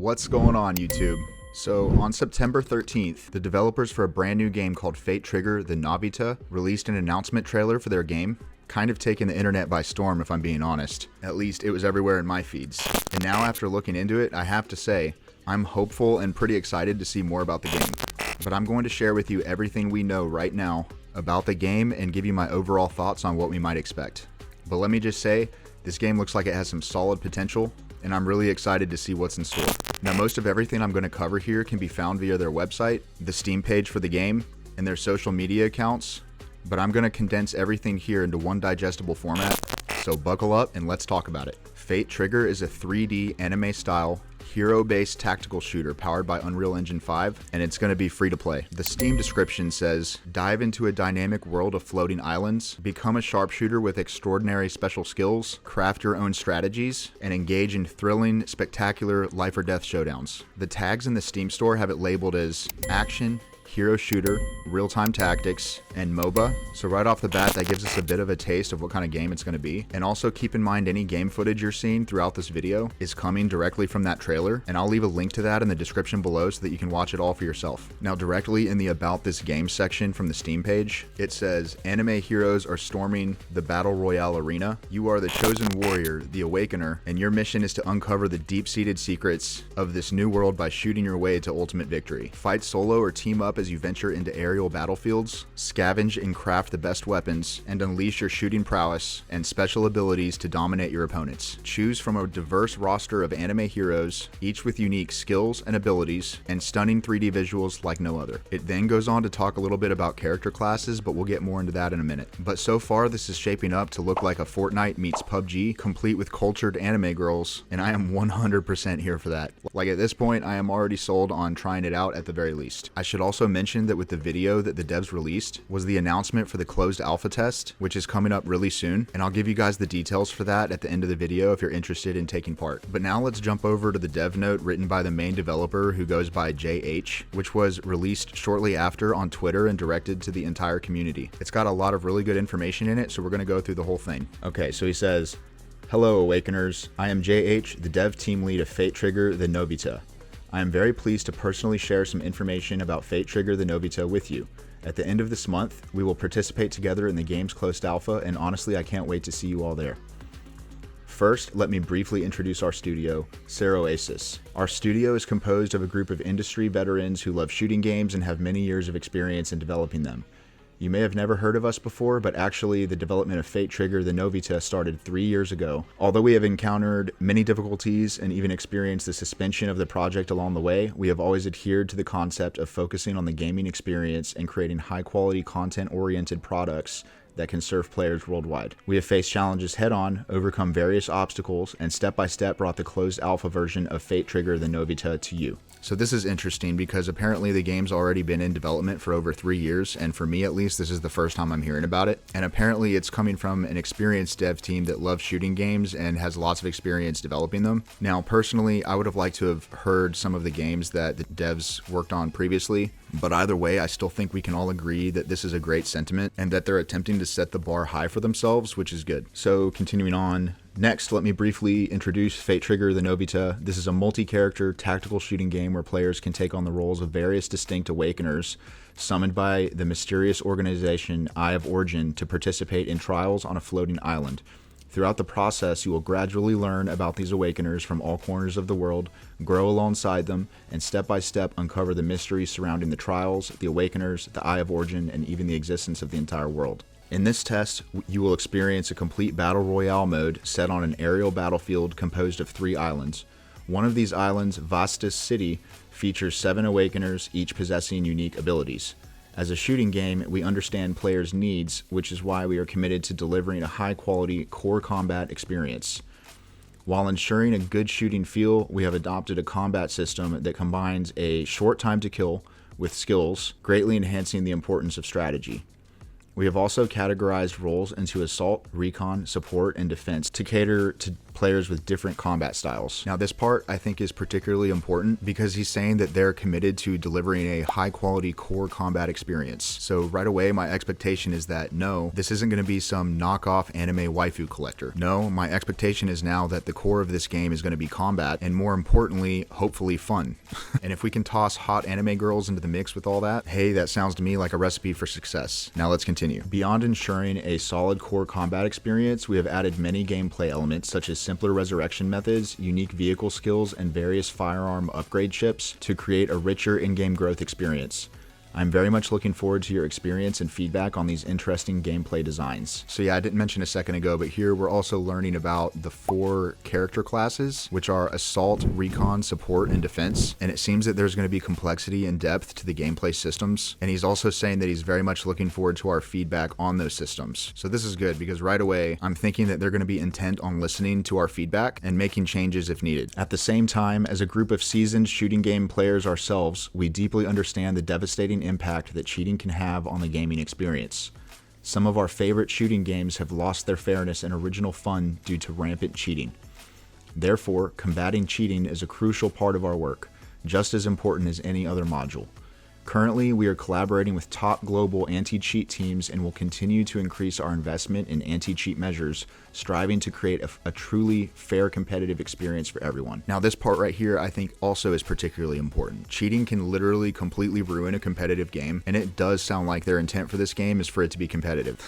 What's going on, YouTube? So, on September 13th, the developers for a brand new game called Fate Trigger the Novita released an announcement trailer for their game, kind of taking the internet by storm if I'm being honest. At least it was everywhere in my feeds. And now after looking into it, I have to say, I'm hopeful and pretty excited to see more about the game. But I'm going to share with you everything we know right now about the game and give you my overall thoughts on what we might expect. But let me just say, this game looks like it has some solid potential, and I'm really excited to see what's in store. Now, most of everything I'm going to cover here can be found via their website, the Steam page for the game, and their social media accounts, but I'm going to condense everything here into one digestible format, so buckle up and let's talk about it. Fate Trigger is a 3D anime-style, hero-based tactical shooter powered by Unreal Engine 5, and it's going to be free to play. The Steam description says, dive into a dynamic world of floating islands, become a sharpshooter with extraordinary special skills, craft your own strategies, and engage in thrilling, spectacular life or death showdowns. The tags in the Steam store have it labeled as action, hero shooter, real-time tactics, and MOBA. So right off the bat, that gives us a bit of a taste of what kind of game it's going to be. And also keep in mind any game footage you're seeing throughout this video is coming directly from that trailer, and I'll leave a link to that in the description below so that you can watch it all for yourself. Now, directly in the About This Game section from the Steam page, it says, anime heroes are storming the Battle Royale arena. You are the chosen warrior, the Awakener, and your mission is to uncover the deep-seated secrets of this new world by shooting your way to ultimate victory. Fight solo or team up as you venture into aerial battlefields, scavenge and craft the best weapons, and unleash your shooting prowess and special abilities to dominate your opponents. Choose from a diverse roster of anime heroes, each with unique skills and abilities, and stunning 3D visuals like no other. It then goes on to talk a little bit about character classes, but we'll get more into that in a minute. But so far, this is shaping up to look like a Fortnite meets PUBG, complete with cultured anime girls, and I am 100% here for that. Like at this point, I am already sold on trying it out at the very least. I should also mention that with the video that the devs released was the announcement for the closed alpha test, which is coming up really soon, and I'll give you guys the details for that at the end of the video if you're interested in taking part. But now let's jump over to the dev note written by the main developer who goes by JH, which was released shortly after on Twitter and directed to the entire community. It's got a lot of really good information in it, so we're going to go through the whole thing. Okay, so he says, hello Awakeners, I am JH, the dev team lead of Fate Trigger the Novita. I am very pleased to personally share some information about Fate Trigger the Novita with you. At the end of this month, we will participate together in the game's closed alpha, and honestly, I can't wait to see you all there. First, let me briefly introduce our studio, Saroasis. Our studio is composed of a group of industry veterans who love shooting games and have many years of experience in developing them. You may have never heard of us before, but actually the development of Fate Trigger the Novita started 3 years ago. Although we have encountered many difficulties and even experienced the suspension of the project along the way, we have always adhered to the concept of focusing on the gaming experience and creating high-quality content-oriented products that can serve players worldwide. We have faced challenges head-on, overcome various obstacles, and step-by-step brought the closed alpha version of Fate Trigger the Novita to you. So this is interesting because apparently the game's already been in development for over 3 years, and for me at least, this is the first time I'm hearing about it. And apparently it's coming from an experienced dev team that loves shooting games and has lots of experience developing them. Now, personally, I would have liked to have heard some of the games that the devs worked on previously, but either way, I still think we can all agree that this is a great sentiment and that they're attempting to set the bar high for themselves, which is good. So continuing on, next, let me briefly introduce Fate Trigger the Novita. This is a multi-character tactical shooting game where players can take on the roles of various distinct awakeners summoned by the mysterious organization Eye of Origin to participate in trials on a floating island. Throughout the process, you will gradually learn about these awakeners from all corners of the world, grow alongside them, and step-by-step uncover the mysteries surrounding the trials, the awakeners, the Eye of Origin, and even the existence of the entire world. In this test, you will experience a complete Battle Royale mode set on an aerial battlefield composed of 3 islands. One of these islands, Vastus City, features 7 awakeners, each possessing unique abilities. As a shooting game, we understand players' needs, which is why we are committed to delivering a high-quality core combat experience. While ensuring a good shooting feel, we have adopted a combat system that combines a short time to kill with skills, greatly enhancing the importance of strategy. We have also categorized roles into assault, recon, support, and defense to cater to players with different combat styles. Now this part I think is particularly important because he's saying that they're committed to delivering a high quality core combat experience. So right away my expectation is that no, this isn't going to be some knockoff anime waifu collector. No, my expectation is now that the core of this game is going to be combat, and more importantly, hopefully fun. And if we can toss hot anime girls into the mix with all that, hey, that sounds to me like a recipe for success. Now let's continue. Beyond ensuring a solid core combat experience, we have added many gameplay elements such as simpler resurrection methods, unique vehicle skills, and various firearm upgrade chips to create a richer in-game growth experience. I'm very much looking forward to your experience and feedback on these interesting gameplay designs. So yeah, I didn't mention a second ago, but here we're also learning about the 4 character classes, which are Assault, Recon, Support, and Defense. And it seems that there's going to be complexity and depth to the gameplay systems. And he's also saying that he's very much looking forward to our feedback on those systems. So this is good because right away, I'm thinking that they're going to be intent on listening to our feedback and making changes if needed. At the same time, as a group of seasoned shooting game players ourselves, we deeply understand the devastating impact that cheating can have on the gaming experience. Some of our favorite shooting games have lost their fairness and original fun due to rampant cheating. Therefore, combating cheating is a crucial part of our work, just as important as any other module. Currently, we are collaborating with top global anti-cheat teams and will continue to increase our investment in anti-cheat measures, striving to create a truly fair competitive experience for everyone. Now this part right here I think also is particularly important. Cheating can literally completely ruin a competitive game, and it does sound like their intent for this game is for it to be competitive.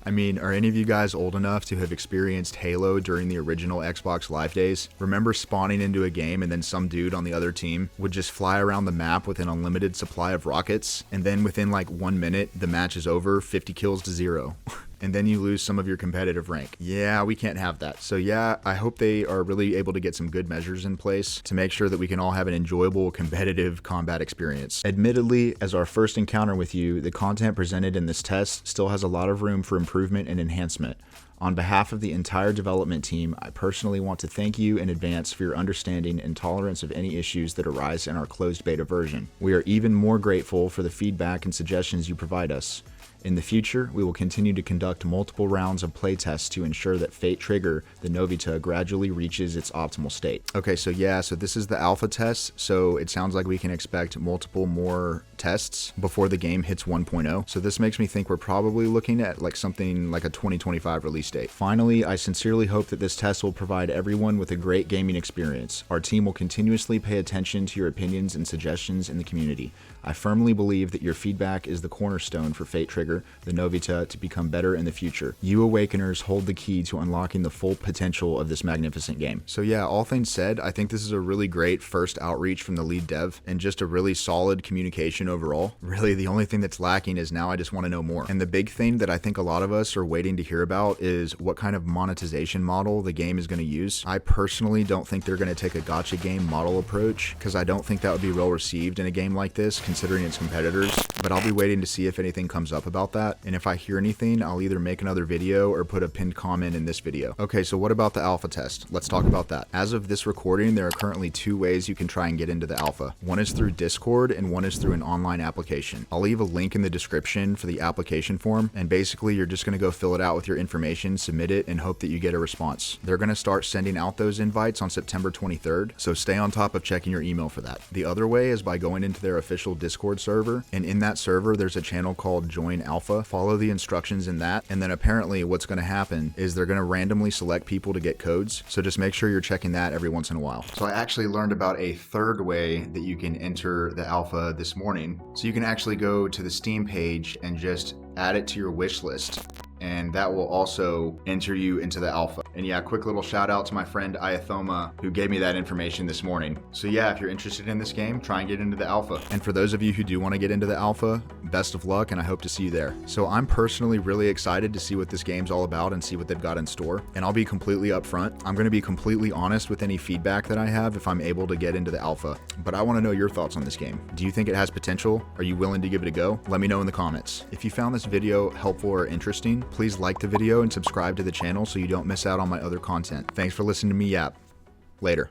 I mean, are any of you guys old enough to have experienced Halo during the original Xbox Live days? Remember spawning into a game and then some dude on the other team would just fly around the map with an unlimited supply of rockets, and then within like 1 minute the match is over, 50 kills to 0. And then you lose some of your competitive rank. Yeah, we can't have that. So yeah, I hope they are really able to get some good measures in place to make sure that we can all have an enjoyable competitive combat experience. Admittedly, as our first encounter with you, the content presented in this test still has a lot of room for improvement and enhancement. On behalf of the entire development team, I personally want to thank you in advance for your understanding and tolerance of any issues that arise in our closed beta version. We are even more grateful for the feedback and suggestions you provide us. In the future, we will continue to conduct multiple rounds of playtests to ensure that Fate Trigger, the Novita, gradually reaches its optimal state. Okay, so yeah, so this is the alpha test, so it sounds like we can expect multiple more tests before the game hits 1.0. So this makes me think we're probably looking at like something like a 2025 release date. Finally, I sincerely hope that this test will provide everyone with a great gaming experience. Our team will continuously pay attention to your opinions and suggestions in the community. I firmly believe that your feedback is the cornerstone for Fate Trigger, the Novita, to become better in the future. You Awakeners hold the key to unlocking the full potential of this magnificent game. So yeah, all things said, I think this is a really great first outreach from the lead dev and just a really solid communication overall. Really, the only thing that's lacking is now I just want to know more. And the big thing that I think a lot of us are waiting to hear about is what kind of monetization model the game is going to use. I personally don't think they're going to take a gacha game model approach because I don't think that would be well received in a game like this, considering its competitors, but I'll be waiting to see if anything comes up about that, and if I hear anything, I'll either make another video or put a pinned comment in this video. Okay, so what about the alpha test? Let's talk about that. As of this recording, there are currently 2 ways you can try and get into the alpha. One is through Discord and one is through an online application. I'll leave a link in the description for the application form, and basically you're just going to go fill it out with your information, submit it, and hope that you get a response. They're going to start sending out those invites on September 23rd, so stay on top of checking your email for that. The other way is by going into their official Discord server, and in that server there's a channel called Join Alpha. Follow the instructions in that, and then apparently what's going to happen is they're going to randomly select people to get codes, so just make sure you're checking that every once in a while. So I actually learned about a third way that you can enter the alpha this morning. So you can actually go to the Steam page and just add it to your wish list, and that will also enter you into the alpha. And yeah, quick little shout out to my friend Iathoma who gave me that information this morning. So yeah, if you're interested in this game, try and get into the alpha. And for those of you who do want to get into the alpha, best of luck, and I hope to see you there. So I'm personally really excited to see what this game's all about and see what they've got in store. And I'll be completely upfront. I'm going to be completely honest with any feedback that I have if I'm able to get into the alpha. But I want to know your thoughts on this game. Do you think it has potential? Are you willing to give it a go? Let me know in the comments. If you found this video helpful or interesting, please like the video and subscribe to the channel so you don't miss out on my other content. Thanks for listening to me yap. Later.